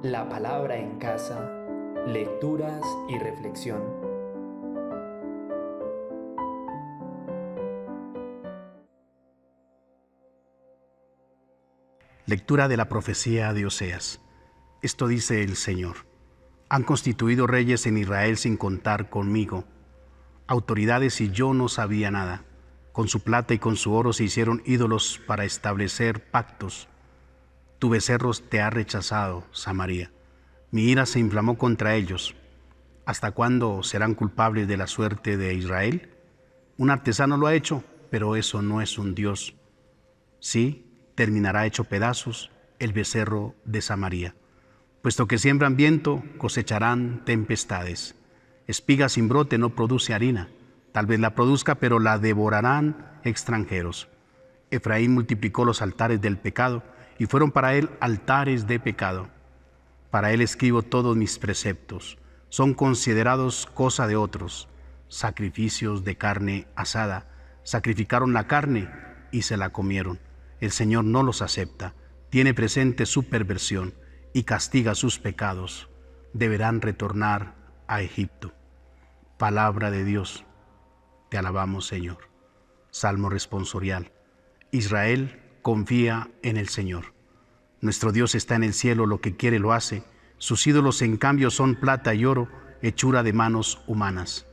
La palabra en casa, lecturas y reflexión. Lectura de la profecía de Oseas. Esto dice el Señor: Han constituido reyes en Israel sin contar conmigo, autoridades y yo no sabía nada. Con su plata y con su oro se hicieron ídolos para establecer pactos. Tu becerro te ha rechazado, Samaria. Mi ira se inflamó contra ellos. ¿Hasta cuándo serán culpables de la suerte de Israel? Un artesano lo ha hecho, pero eso no es un Dios. Sí, terminará hecho pedazos el becerro de Samaria. Puesto que siembran viento, cosecharán tempestades. Espiga sin brote no produce harina. Tal vez la produzca, pero la devorarán extranjeros. Efraín multiplicó los altares del pecado, y fueron para él altares de pecado. Para él escribo todos mis preceptos. Son considerados cosa de otros. Sacrificios de carne asada. Sacrificaron la carne y se la comieron. El Señor no los acepta. Tiene presente su perversión y castiga sus pecados. Deberán retornar a Egipto. Palabra de Dios. Te alabamos, Señor. Salmo responsorial. Israel confía en el Señor. Nuestro Dios está en el cielo, lo que quiere lo hace. Sus ídolos, en cambio, son plata y oro, hechura de manos humanas.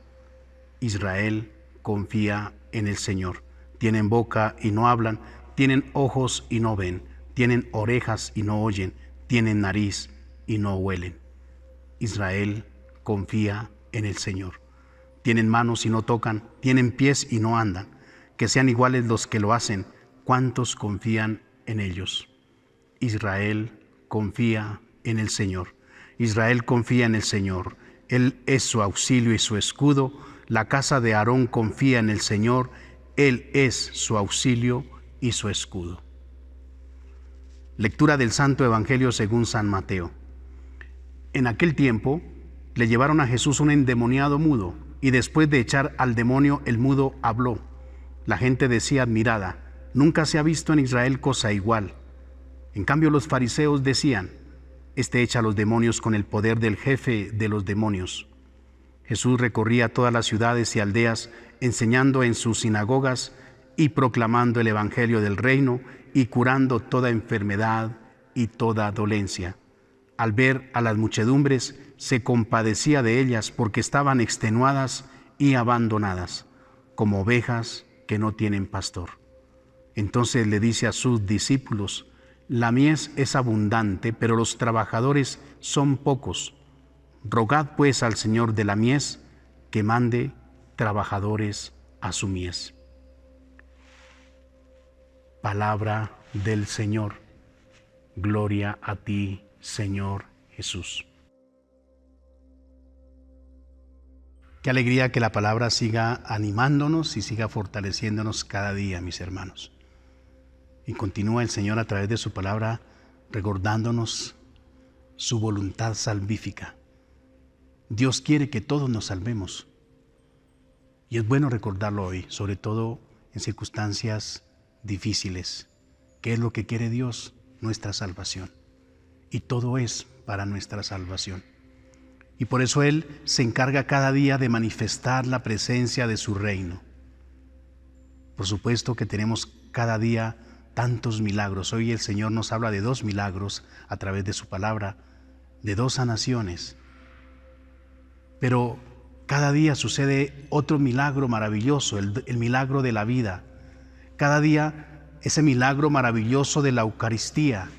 Israel confía en el Señor. Tienen boca y no hablan, tienen ojos y no ven, tienen orejas y no oyen, tienen nariz y no huelen. Israel confía en el Señor. Tienen manos y no tocan, tienen pies y no andan. Que sean iguales los que lo hacen. ¿Cuántos confían en ellos? Israel confía en el Señor. Israel confía en el Señor. Él es su auxilio y su escudo. La casa de Aarón confía en el Señor. Él es su auxilio y su escudo. Lectura del Santo Evangelio según San Mateo. En aquel tiempo le llevaron a Jesús un endemoniado mudo, y después de echar al demonio, el mudo habló. La gente decía admirada: nunca se ha visto en Israel cosa igual. En cambio los fariseos decían: este echa a los demonios con el poder del jefe de los demonios. Jesús recorría todas las ciudades y aldeas, enseñando en sus sinagogas y proclamando el evangelio del reino y curando toda enfermedad y toda dolencia. Al ver a las muchedumbres, se compadecía de ellas porque estaban extenuadas y abandonadas, como ovejas que no tienen pastor. Entonces le dice a sus discípulos: la mies es abundante, pero los trabajadores son pocos. Rogad pues al Señor de la mies que mande trabajadores a su mies. Palabra del Señor. Gloria a ti, Señor Jesús. Qué alegría que la palabra siga animándonos y siga fortaleciéndonos cada día, mis hermanos. Y continúa el Señor a través de su palabra recordándonos su voluntad salvífica. Dios quiere que todos nos salvemos. Y es bueno recordarlo hoy, sobre todo en circunstancias difíciles. ¿Qué es lo que quiere Dios? Nuestra salvación. Y todo es para nuestra salvación. Y por eso Él se encarga cada día de manifestar la presencia de su reino. Por supuesto que tenemos cada día tantos milagros. Hoy el Señor nos habla de 2 milagros a través de su palabra, de 2 sanaciones. Pero cada día sucede otro milagro maravilloso, el milagro de la vida. Cada día ese milagro maravilloso de la Eucaristía.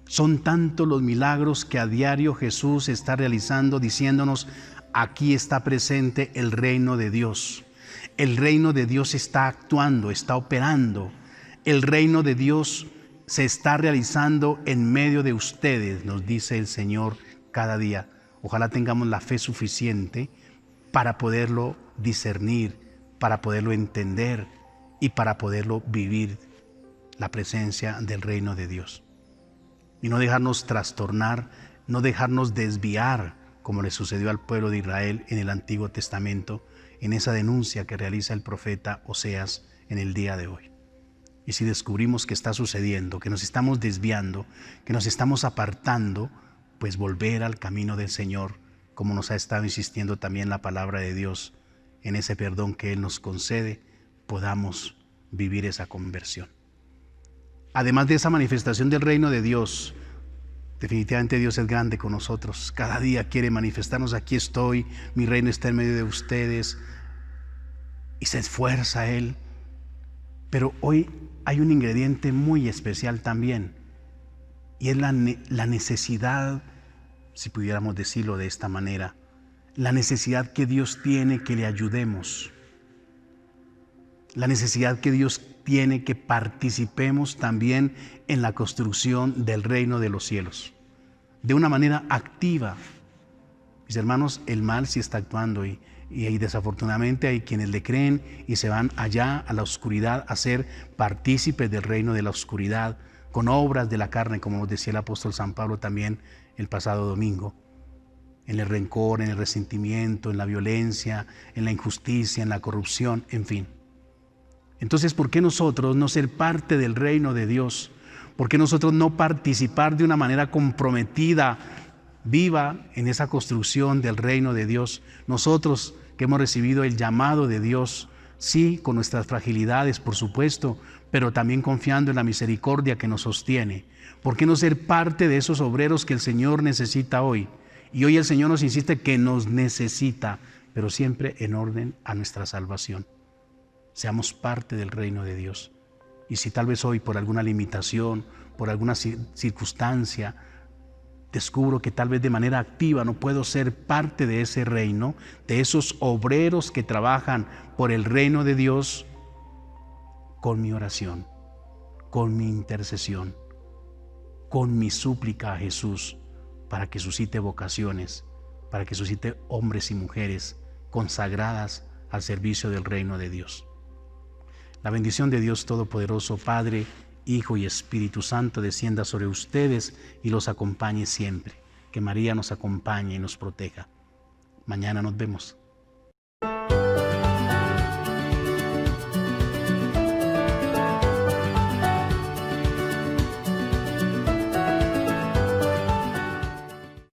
Son tantos los milagros que a diario Jesús está realizando, diciéndonos: aquí está presente el reino de Dios. El reino de Dios está actuando, está operando. El reino de Dios se está realizando en medio de ustedes, nos dice el Señor cada día. Ojalá tengamos la fe suficiente para poderlo discernir, para poderlo entender y para poderlo vivir, la presencia del reino de Dios. Y no dejarnos trastornar, no dejarnos desviar, como le sucedió al pueblo de Israel en el Antiguo Testamento, en esa denuncia que realiza el profeta Oseas en el día de hoy. Y si descubrimos que está sucediendo, que nos estamos desviando, que nos estamos apartando, pues volver al camino del Señor, como nos ha estado insistiendo también la palabra de Dios, en ese perdón que Él nos concede, podamos vivir esa conversión. Además de esa manifestación del reino de Dios, definitivamente Dios es grande con nosotros. Cada día quiere manifestarnos: aquí estoy, mi reino está en medio de ustedes, y se esfuerza Él. Pero hoy hay un ingrediente muy especial también, y es la necesidad, si pudiéramos decirlo de esta manera, la necesidad que Dios tiene que le ayudemos, la necesidad que Dios tiene que participemos también en la construcción del reino de los cielos, de una manera activa. Mis hermanos, el mal sí está actuando y desafortunadamente hay quienes le creen y se van allá a la oscuridad a ser partícipes del reino de la oscuridad, con obras de la carne, como nos decía el apóstol San Pablo también el pasado domingo, en el rencor, en el resentimiento, en la violencia, en la injusticia, en la corrupción, en fin. Entonces, ¿por qué nosotros no ser parte del reino de Dios? ¿Por qué nosotros no participar de una manera comprometida, viva, en esa construcción del reino de Dios? Nosotros que hemos recibido el llamado de Dios, sí, con nuestras fragilidades, por supuesto, pero también confiando en la misericordia que nos sostiene. ¿Por qué no ser parte de esos obreros que el Señor necesita hoy? Y hoy el Señor nos insiste que nos necesita, pero siempre en orden a nuestra salvación. Seamos parte del reino de Dios. Y si tal vez hoy por alguna limitación, por alguna circunstancia, descubro que tal vez de manera activa no puedo ser parte de ese reino, de esos obreros que trabajan por el reino de Dios, con mi oración, con mi intercesión, con mi súplica a Jesús, para que suscite vocaciones, para que suscite hombres y mujeres consagradas al servicio del reino de Dios. La bendición de Dios Todopoderoso, Padre, Hijo y Espíritu Santo, descienda sobre ustedes y los acompañe siempre. Que María nos acompañe y nos proteja. Mañana nos vemos.